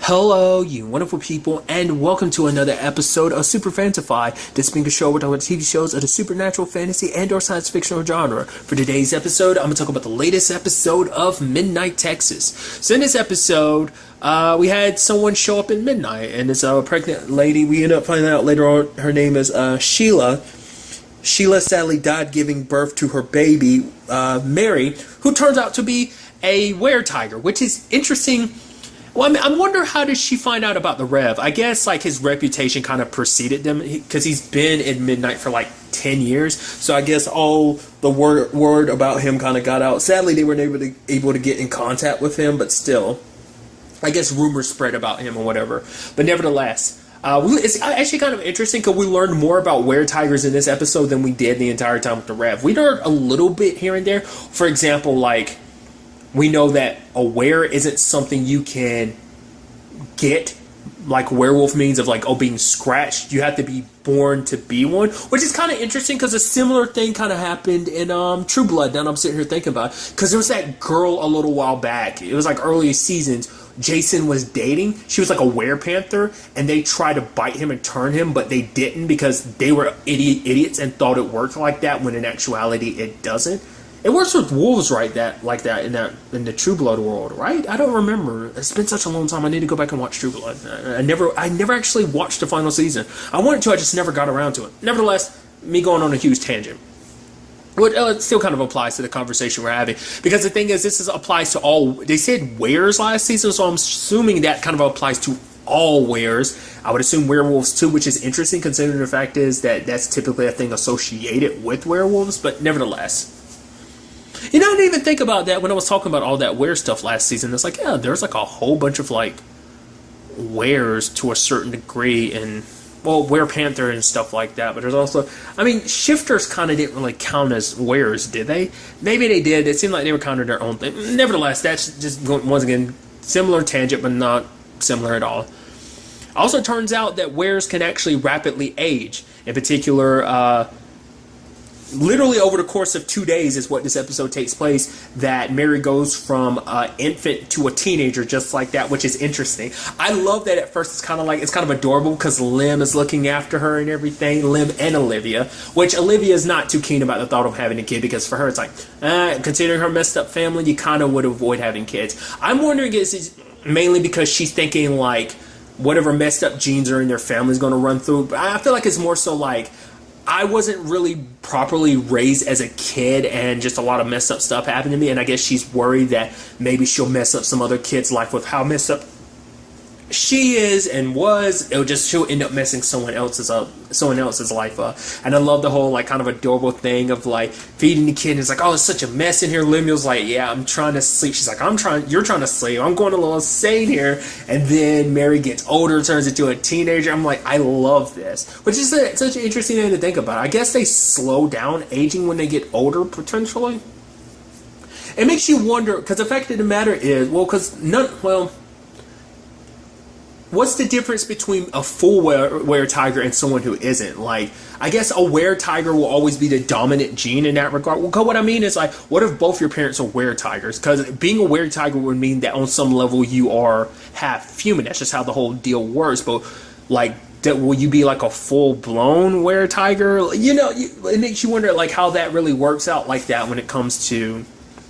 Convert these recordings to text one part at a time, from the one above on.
Hello, you wonderful people, and welcome to another episode of Super-Fanta-Fi. This being a show where we talk about TV shows of the supernatural, fantasy, and/or science fictional genre. For today's episode, I'm going to talk about the latest episode of Midnight Texas. So in this episode, we had someone show up in Midnight, and it's a pregnant lady. We end up finding out later on her name is Sheila. Sheila sadly died giving birth to her baby, Mary, who turns out to be a were-tiger, which is interesting. Well, I wonder how did she find out about the Rev? I guess like his reputation kind of preceded them because he's been in Midnight for like 10 years. So I guess all the word about him kind of got out. Sadly, they weren't able to get in contact with him, but still, I guess rumors spread about him or whatever. But nevertheless, it's actually kind of interesting because we learned more about were-tigers in this episode than we did the entire time with the Rev. We learned a little bit here and there. For example, like, we know that a were isn't something you can get, like werewolf means of like, oh, being scratched. You have to be born to be one, which is kind of interesting because a similar thing kind of happened in True Blood. Now I'm sitting here thinking about it, because there was that girl a little while back. It was like early seasons. Jason was dating. She was like a were-panther, and they tried to bite him and turn him, but they didn't because they were idiots and thought it worked like that, when in actuality it doesn't. It works with wolves, right? Like that in the True Blood world, right? I don't remember. It's been such a long time. I need to go back and watch True Blood. I never actually watched the final season. I wanted to. I just never got around to it. Nevertheless, me going on a huge tangent. But it still kind of applies to the conversation we're having, because the thing is, applies to all. They said wares last season, so I'm assuming that kind of applies to all wares. I would assume werewolves too, which is interesting considering the fact is that that's typically a thing associated with werewolves. But nevertheless. You know, I didn't even think about that when I was talking about all that were stuff last season. It's like, yeah, there's like a whole bunch of like wares to a certain degree, and well, were-panther and stuff like that. But there's also, I mean, shifters kind of didn't really count as wares, did they? Maybe they did. It seemed like they were kind of their own thing. Nevertheless, that's just, once again, similar tangent, but not similar at all. Also, turns out that wares can actually rapidly age. In particular, literally over the course of 2 days is what this episode takes place, that Mary goes from an infant to a teenager just like that, which is interesting. I love that at first it's kind of adorable because Lim is looking after her and everything, Lim and Olivia, which Olivia is not too keen about the thought of having a kid because for her it's like, considering her messed up family, you kind of would avoid having kids. I'm wondering is it mainly because she's thinking like whatever messed up genes are in their family is going to run through. But I feel like it's more so like, I wasn't really properly raised as a kid, and just a lot of messed up stuff happened to me, and I guess she's worried that maybe she'll mess up some other kid's life with how messed up she is and was. She'll end up messing someone else's life up. And I love the whole like kind of adorable thing of like feeding the kid, and it's like, oh, it's such a mess in here. Lemuel's like, yeah, I'm trying to sleep. She's like, you're trying to sleep, I'm going a little insane here. And then Mary gets older, turns into a teenager. I'm like, I love this, which is such an interesting thing to think about. I guess they slow down aging when they get older, potentially. It makes you wonder, because the fact of the matter is, what's the difference between a full were-tiger and someone who isn't? Like, I guess a were-tiger will always be the dominant gene in that regard. Well, what I mean is, like, what if both your parents are were-tigers? Because being a were-tiger would mean that on some level you are half human. That's just how the whole deal works. But, like, will you be like a full-blown were-tiger? You know, it makes you wonder, like, how that really works out like that when it comes to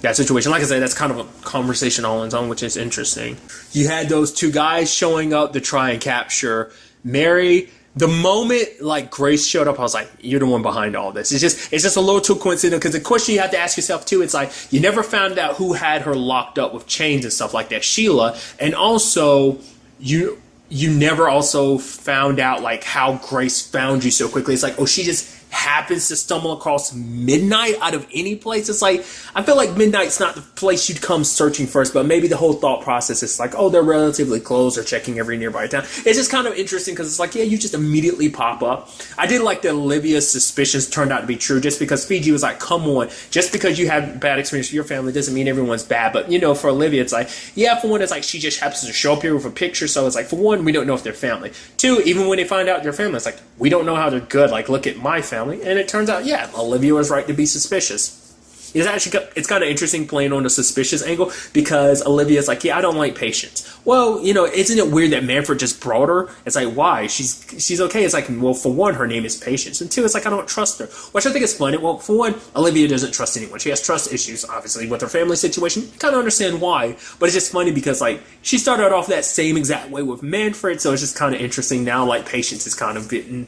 that situation. Like I said, that's kind of a conversation all on its own, which is interesting. You had those two guys showing up to try and capture Mary. The moment like Grace showed up, I was like, you're the one behind all this. It's just a little too coincidental, because the question you have to ask yourself too, it's like, you never found out who had her locked up with chains and stuff like that, Sheila, and also you never also found out like how Grace found you so quickly. It's like, oh, she just happens to stumble across Midnight out of any place. It's like, I feel like Midnight's not the place you'd come searching first, but maybe the whole thought process is like, oh, they're relatively close, or checking every nearby town. It's just kind of interesting because it's like, yeah, you just immediately pop up. I did like that Olivia's suspicions turned out to be true, just because Fiji was like, come on, just because you have bad experience with your family doesn't mean everyone's bad. But, you know, for Olivia, it's like, yeah, for one, it's like she just happens to show up here with a picture, so it's like, for one, we don't know if they're family. Two, even when they find out they're family, it's like, we don't know how they're good. Like, look at my family. And it turns out, yeah, Olivia was right to be suspicious. it's kind of interesting playing on the suspicious angle because Olivia's like, yeah, I don't like patience. Well, you know, isn't it weird that Manfred just brought her? It's like, why? She's okay. It's like, well, for one, her name is Patience, and two, it's like I don't trust her, which I think is funny. Well, for one, Olivia doesn't trust anyone. She has trust issues, obviously, with her family situation. Kind of understand why, but it's just funny because like she started off that same exact way with Manfred, so it's just kind of interesting now. Like Patience is kind of getting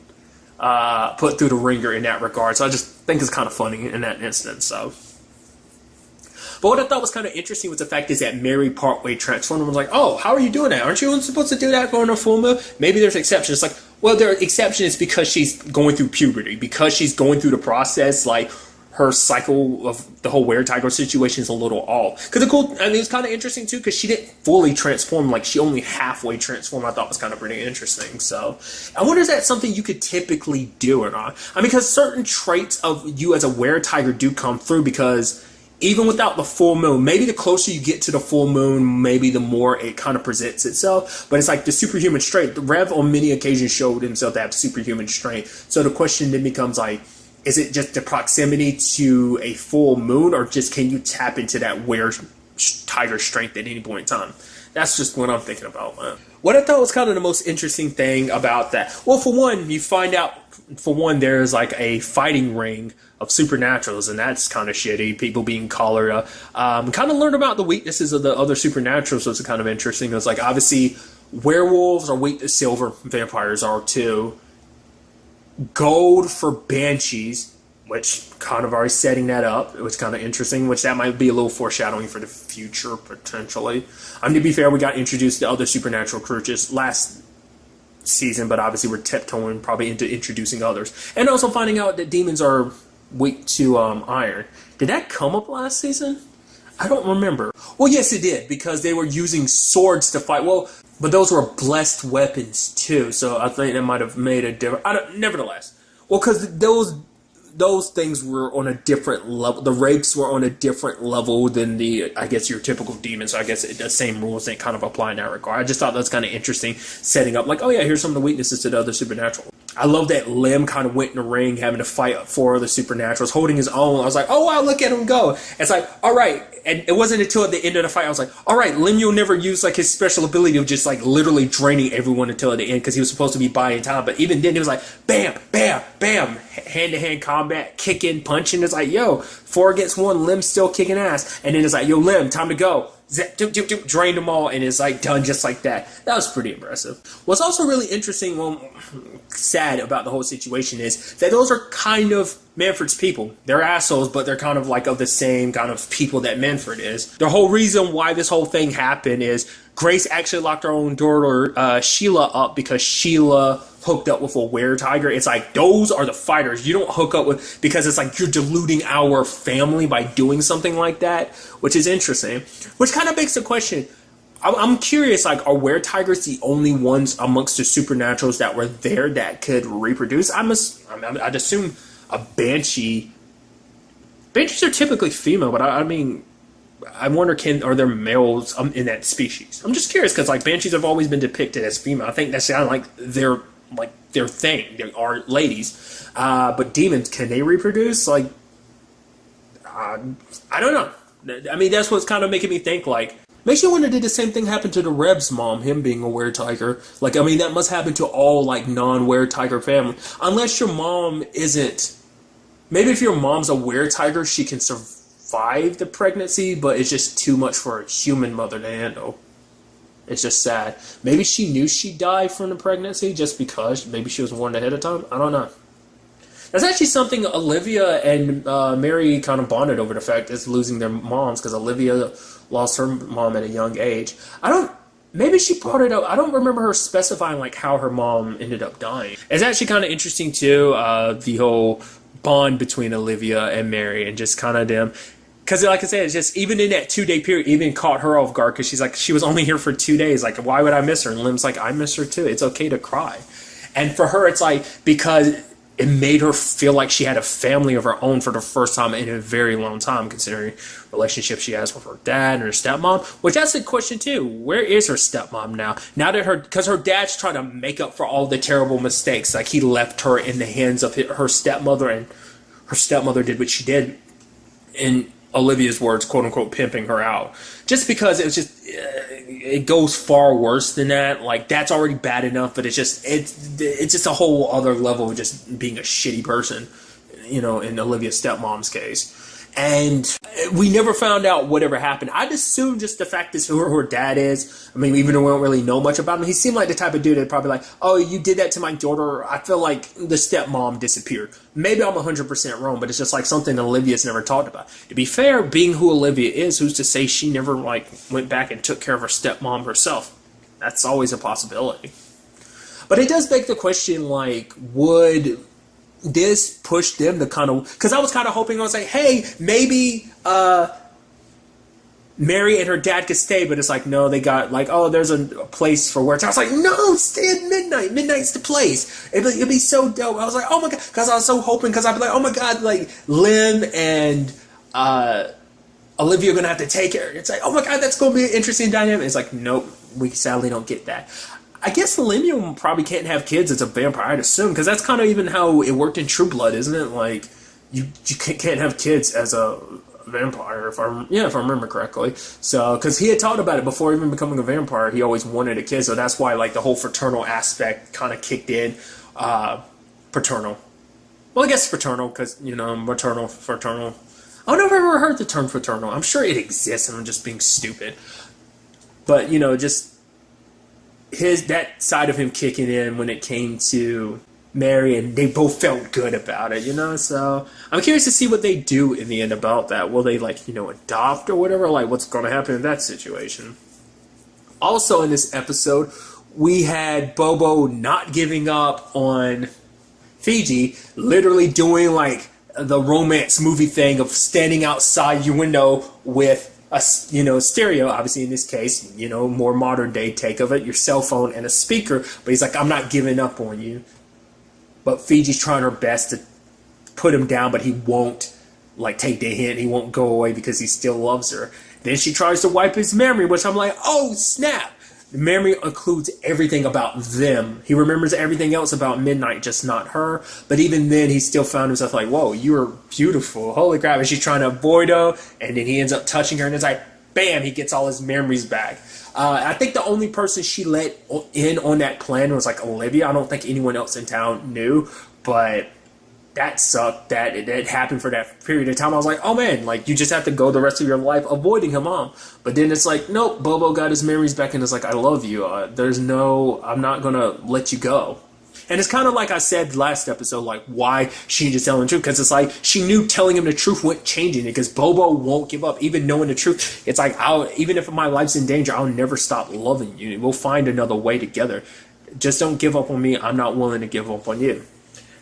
put through the ringer in that regard. So I just think it's kind of funny in that instance. So. But what I thought was kind of interesting was the fact is that Mary partway transformed and was like, oh, how are you doing that? Aren't you supposed to do that for a full moon? Maybe there's exceptions. It's like, well, their exception is because she's going through puberty, because she's going through the process, like her cycle of the whole were-tiger situation is a little off. Because it's kind of interesting too, because she didn't fully transform, like she only halfway transformed. I thought was kind of pretty interesting. So I wonder if that's something you could typically do or not. I mean, because certain traits of you as a were-tiger do come through because even without the full moon, maybe the closer you get to the full moon, maybe the more it kind of presents itself. But it's like the superhuman strength. Rev on many occasions showed himself to have superhuman strength. So the question then becomes like, is it just the proximity to a full moon, or just can you tap into that were-tiger strength at any point in time? That's just what I'm thinking about. What I thought was kind of the most interesting thing about that. Well, for one, you find out, there's like a fighting ring of supernaturals, and that's kind of shitty. People being collared. Kind of learn about the weaknesses of the other supernaturals, so it's kind of interesting. It's like, obviously, werewolves are weak to silver, vampires are too. Gold for banshees, which kind of already setting that up. It was kind of interesting, which that might be a little foreshadowing for the future, potentially. To be fair, we got introduced to other supernatural creatures last season, but obviously we're tiptoeing probably into introducing others. And also finding out that demons are weak to iron. Did that come up last season? I don't remember. Well, yes, it did, because they were using swords to fight. Well, but those were blessed weapons too, so I think that might have made a difference. Nevertheless, well, because those things were on a different level. The rapes were on a different level than I guess, your typical demon. So I guess the same rules they kind of apply in that regard. I just thought that was kind of interesting, setting up like, oh yeah, here's some of the weaknesses to the other supernatural. I love that Lim kind of went in the ring having to fight 4 other supernaturals, holding his own. I was like, oh wow, look at him go. It's like, all right. And it wasn't until at the end of the fight I was like, all right, Lim, you'll never use like his special ability of just like literally draining everyone until at the end, because he was supposed to be buying time. But even then, it was like, bam, bam, bam, hand-to-hand combat, kicking, punching. It's like, yo, 4 against 1, Lim's still kicking ass. And then it's like, yo, Lim, time to go. Drained them all, and it's like done just like that. That was pretty impressive. What's also really interesting, well, sad about the whole situation is that those are kind of Manfred's people. They're assholes, but they're kind of like of the same kind of people that Manfred is. The whole reason why this whole thing happened is Grace actually locked her own daughter Sheila up because Sheila hooked up with a were-tiger. It's like, those are the fighters. You don't hook up with, because it's like you're diluting our family by doing something like that, which is interesting. Which kind of begs the question, I'm curious, like, are were-tigers the only ones amongst the supernaturals that were there that could reproduce? I'd assume a banshee. Banshees are typically female, but I mean, I wonder, are there males in that species? I'm just curious, because like banshees have always been depicted as female. I think that's kind of like their thing. They are ladies, but demons, can they reproduce? Like, I don't know. I mean, that's what's kind of making me think. Like, makes you wonder, did the same thing happen to the Reb's mom? Him being a were-tiger. Like, I mean, that must happen to all like non-were-tiger family, unless your mom isn't. Maybe if your mom's a were-tiger, she can survive the pregnancy, but it's just too much for a human mother to handle. It's just sad. Maybe she knew she'd die from the pregnancy just because. Maybe she was warned ahead of time. I don't know. That's actually something Olivia and Mary kind of bonded over, the fact is losing their moms, because Olivia lost her mom at a young age. Maybe she brought it up. I don't remember her specifying like how her mom ended up dying. It's actually kind of interesting too, the whole bond between Olivia and Mary, and just kind of them. Because, like I said, it's just, even in that 2-day period, even caught her off guard, because she's like, she was only here for 2 days. Like, why would I miss her? And Lim's like, I miss her too. It's okay to cry. And for her, it's like, because it made her feel like she had a family of her own for the first time in a very long time, considering relationship she has with her dad and her stepmom. Which, that's a question too. Where is her stepmom now? Now that because her dad's trying to make up for all the terrible mistakes. Like, he left her in the hands of her stepmother, and her stepmother did what she did. And Olivia's words, quote unquote, pimping her out. Just because it was just, it goes far worse than that. Like, that's already bad enough, but it's just a whole other level of just being a shitty person, you know, in Olivia's stepmom's case. And we never found out whatever happened. I'd assume just the fact is who her dad is. I mean, even though we don't really know much about him, he seemed like the type of dude that probably like, oh, you did that to my daughter. I feel like the stepmom disappeared. Maybe I'm 100% wrong, but it's just like something Olivia's never talked about. To be fair, being who Olivia is, who's to say she never like went back and took care of her stepmom herself? That's always a possibility. But it does beg the question, like, would this pushed them to kind of, because I was kind of hoping, I was like, hey, maybe Mary and her dad could stay, but it's like, no, they got like, oh, there's a place for work. I was like, no, stay at midnight. Midnight's the place. It'd be so dope. I was like, oh my god, because I was so hoping, because I'd be like, oh my god, like Lynn and Olivia are gonna have to take her. It's like, oh my god, that's gonna be an interesting dynamic. It's like, nope, we sadly don't get that. I guess Olivia probably can't have kids as a vampire, I'd assume, because that's kind of even how it worked in True Blood, isn't it? Like, you can't have kids as a vampire, if I remember correctly. So, because he had talked about it before even becoming a vampire, he always wanted a kid, so that's why, like, the whole fraternal aspect kind of kicked in. Paternal. Well, I guess fraternal, because, you know, maternal, fraternal. I don't know if I've ever heard the term fraternal. I'm sure it exists, and I'm just being stupid. But, you know, just that side of him kicking in when it came to Mary, and they both felt good about it, you know. So I'm curious to see what they do in the end about that. Will they, like, you know, adopt or whatever? Like, what's going to happen in that situation? Also in this episode, we had Bobo not giving up on Fiji, literally doing like the romance movie thing of standing outside your window with a, you know, stereo, obviously in this case, you know, more modern day take of it, your cell phone and a speaker, but he's like, I'm not giving up on you. But Fiji's trying her best to put him down, but he won't, like, take the hint. He won't go away because he still loves her. Then she tries to wipe his memory, which I'm like, oh, snap. The memory includes everything about them. He remembers everything else about Midnight, just not her. But even then, he still found himself like, whoa, you're beautiful. Holy crap. And she's trying to avoid him, and then he ends up touching her, and it's like, bam, he gets all his memories back. I think the only person she let in on that plan was like Olivia. I don't think anyone else in town knew, but that sucked that it happened for that period of time. I was like, oh man, like, you just have to go the rest of your life avoiding him, Mom. But then it's like, nope, Bobo got his memories back, and it's like, I love you. I'm not gonna let you go. And it's kind of like I said last episode, like, why she just telling the truth, because it's like she knew telling him the truth wouldn't change it, because Bobo won't give up, even knowing the truth. It's like, even if my life's in danger, I'll never stop loving you. We'll find another way together. Just don't give up on me. I'm not willing to give up on you.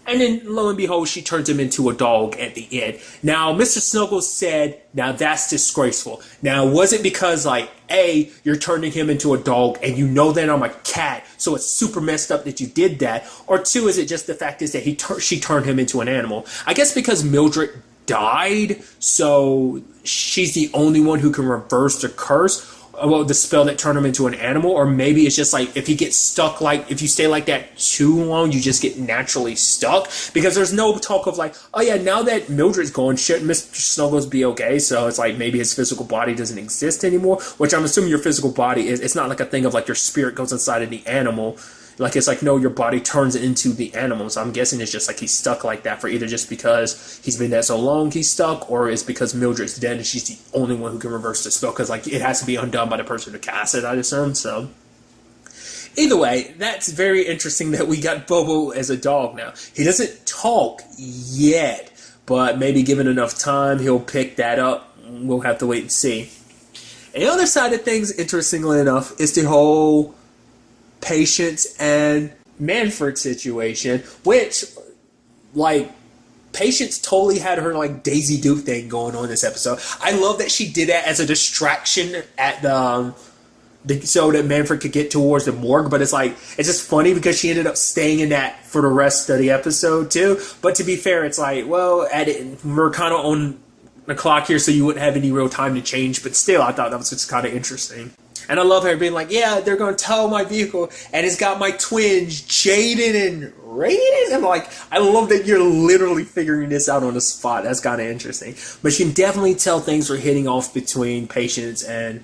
And then, lo and behold, she turns him into a dog at the end. Now, Mr. Snuggles said, now that's disgraceful. Now, was it because, like, A, you're turning him into a dog and you know that I'm a cat, so it's super messed up that you did that? Or two, is it just the fact is that she turned him into an animal? I guess because Mildred died, so she's the only one who can reverse the curse. Well, the spell that turned him into an animal, or maybe it's just like if he gets stuck, like if you stay like that too long, you just get naturally stuck. Because there's no talk of like, oh yeah, now that Mildred's gone, shouldn't Mr. Snuggles be okay? So it's like maybe his physical body doesn't exist anymore, which I'm assuming your physical body is. It's not like a thing of like your spirit goes inside of the animal. Like, it's like, no, your body turns into the animal. So I'm guessing it's just like he's stuck like that for either just because he's been there so long he's stuck, or it's because Mildred's dead and she's the only one who can reverse the spell, because like it has to be undone by the person who cast it, I'd assume. So either way, that's very interesting that we got Bobo as a dog now. He doesn't talk yet, but maybe given enough time, he'll pick that up. We'll have to wait and see. And the other side of things, interestingly enough, is the whole Patience and Manfred situation, which, like, Patience totally had her, like, Daisy Duke thing going on this episode. I love that she did that as a distraction at so that Manfred could get towards the morgue, but it's like, it's just funny because she ended up staying in that for the rest of the episode, too. But to be fair, it's like, well, we're kind of on the clock here, so you wouldn't have any real time to change, but still, I thought that was just kind of interesting. And I love her being like, yeah, they're going to tow my vehicle, and it's got my twins, Jaden and Raiden. And like, I love that you're literally figuring this out on the spot. That's kind of interesting. But you can definitely tell things were hitting off between Patience and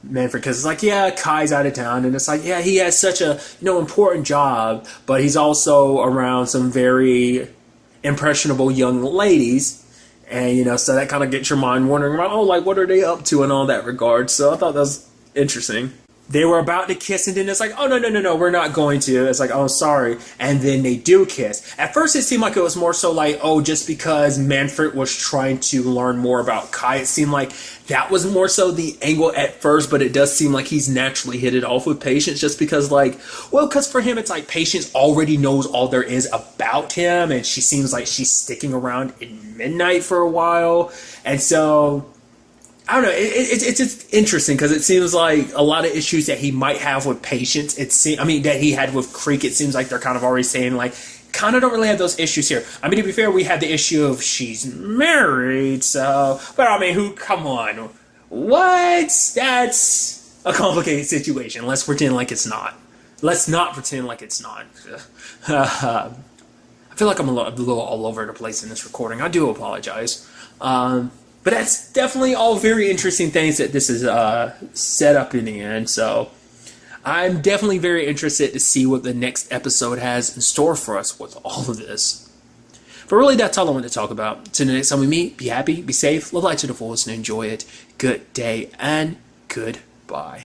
Manfred, because it's like, yeah, Kai's out of town, and it's like, yeah, he has such a important job, but he's also around some very impressionable young ladies. And, so that kind of gets your mind wondering about, oh, like, what are they up to in all that regard? So I thought that was interesting. They were about to kiss, and then it's like, oh, no, we're not going to. It's like, oh, sorry. And then they do kiss. At first, it seemed like it was more so like, oh, just because Manfred was trying to learn more about Kai, it seemed like that was more so the angle at first, but it does seem like he's naturally hit it off with Patience, just because, like, well, because for him, it's like Patience already knows all there is about him, and she seems like she's sticking around in Midnight for a while. And so I don't know. It's just interesting because it seems like a lot of issues that he might have with Patience, that he had with Creek, it seems like they're kind of already saying, like, kind of don't really have those issues here. I mean, to be fair, we had the issue of she's married, so, but I mean, come on. What? That's a complicated situation. Let's pretend like it's not. Let's not pretend like it's not. I feel like I'm a little all over the place in this recording. I do apologize. But that's definitely all very interesting things that this is set up in the end. So I'm definitely very interested to see what the next episode has in store for us with all of this. But really, that's all I want to talk about. Till the next time we meet, be happy, be safe, live life to the fullest, and enjoy it. Good day and goodbye.